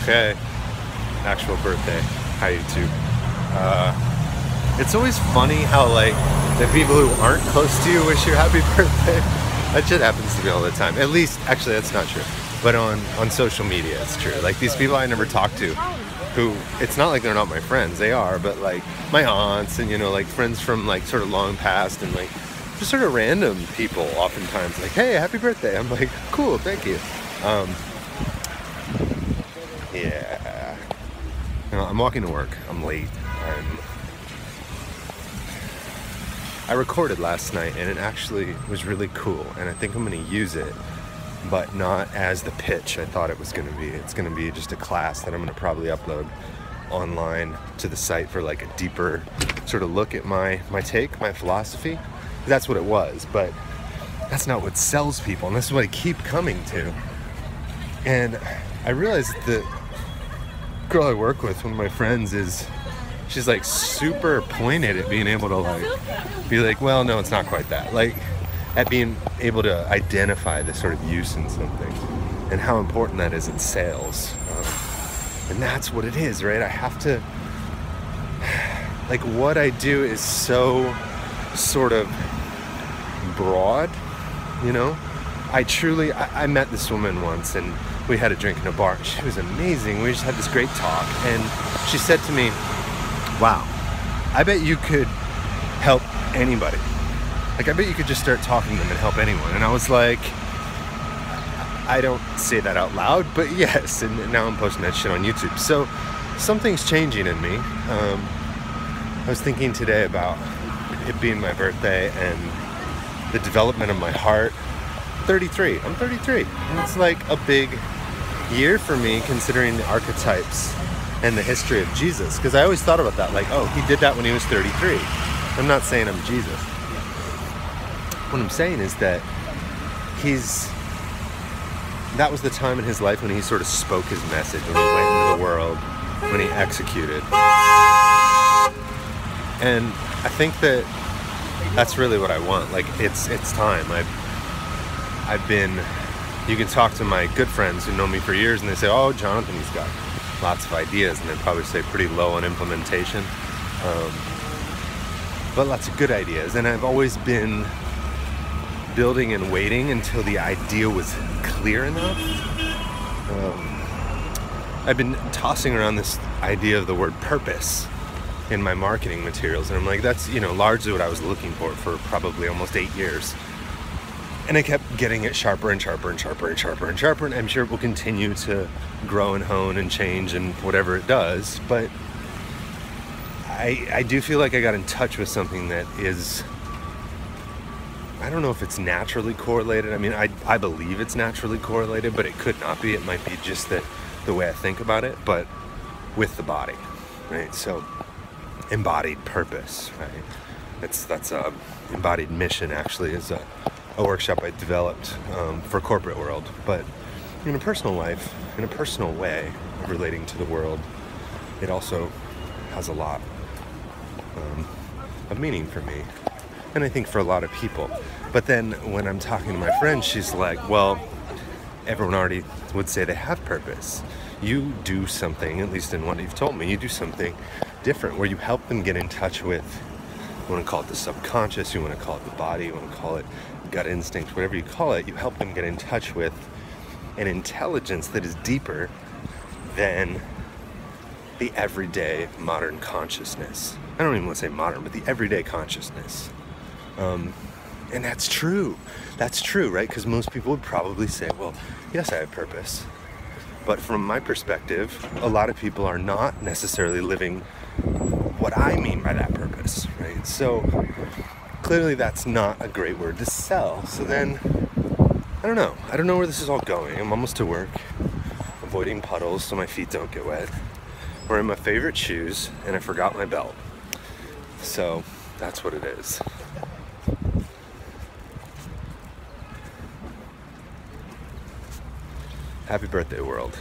Okay, actual birthday. Hi, YouTube. It's always funny how, like, the people who aren't close to you wish you happy birthday. That shit happens to me all the time. At least, actually, that's not true. But on social media, it's true. Like, these people I never talk to, who, it's not like they're not my friends. They are, but, like, my aunts and, you know, like, friends from, like, sort of long past and, like, just sort of random people oftentimes. Like, hey, happy birthday. I'm like, cool, thank you. Yeah. You know, I'm walking to work. I'm late. I recorded last night and it actually was really cool, and I think I'm going to use it, but not as the pitch I thought it was going to be. It's going to be just a class that I'm going to probably upload online to the site for like a deeper sort of look at my philosophy. That's what it was, but that's not what sells people, and this is what I keep coming to. And I realized the girl I work with, one of my friends, she's like super pointed at being able to like be like, well, no, it's not quite that. Like at being able to identify the sort of use in something and how important that is in sales. And that's what it is, right? I have to, like, what I do is so sort of broad, you know? I met this woman once and we had a drink in a bar. She was amazing. We just had this great talk, and she said to me, wow, I bet you could help anybody. Like, I bet you could just start talking to them and help anyone. And I was like, I don't say that out loud, but yes. And now I'm posting that shit on YouTube. So something's changing in me. I was thinking today about it being my birthday and the development of my heart. 33. I'm 33. And it's like a big year for me, considering the archetypes and the history of Jesus, because I always thought about that, like, oh, he did that when he was 33. I'm not saying I'm Jesus. What I'm saying is that that was the time in his life when he sort of spoke his message, when he went into the world, when he executed. And I think that's really what I want. Like, it's time. You can talk to my good friends who know me for years and they say, oh, Jonathan, he's got lots of ideas, and they'd probably say pretty low on implementation, but lots of good ideas. And I've always been building and waiting until the idea was clear enough. I've been tossing around this idea of the word purpose in my marketing materials, and I'm like, that's, you know, largely what I was looking for probably almost 8 years. And I kept getting it sharper and sharper and sharper and sharper and sharper, and I'm sure it will continue to grow and hone and change and whatever it does. But I do feel like I got in touch with something that is, I don't know if it's naturally correlated. I mean, I believe it's naturally correlated, but it could not be. It might be just the way I think about it, but with the body, right? So embodied purpose, right? That's a embodied mission, actually, is a workshop I developed for corporate world, but in a personal life, in a personal way of relating to the world, it also has a lot of meaning for me, and I think for a lot of people. But then when I'm talking to my friend, she's like, well, everyone already would say they have purpose. You do something, at least in what you've told me, you do something different where you help them get in touch with, you want to call it the subconscious, you want to call it the body, you want to call it gut instinct, whatever you call it, you help them get in touch with an intelligence that is deeper than the everyday modern consciousness. I don't even want to say modern, but the everyday consciousness. And that's true. That's true, right? Because most people would probably say, well, yes, I have purpose. But from my perspective, a lot of people are not necessarily living what I mean by that purpose, right? So clearly that's not a great word to sell. So then, I don't know where this is all going. I'm almost to work, avoiding puddles so my feet don't get wet. Wearing my favorite shoes, and I forgot my belt. So that's what it is. Happy birthday, world.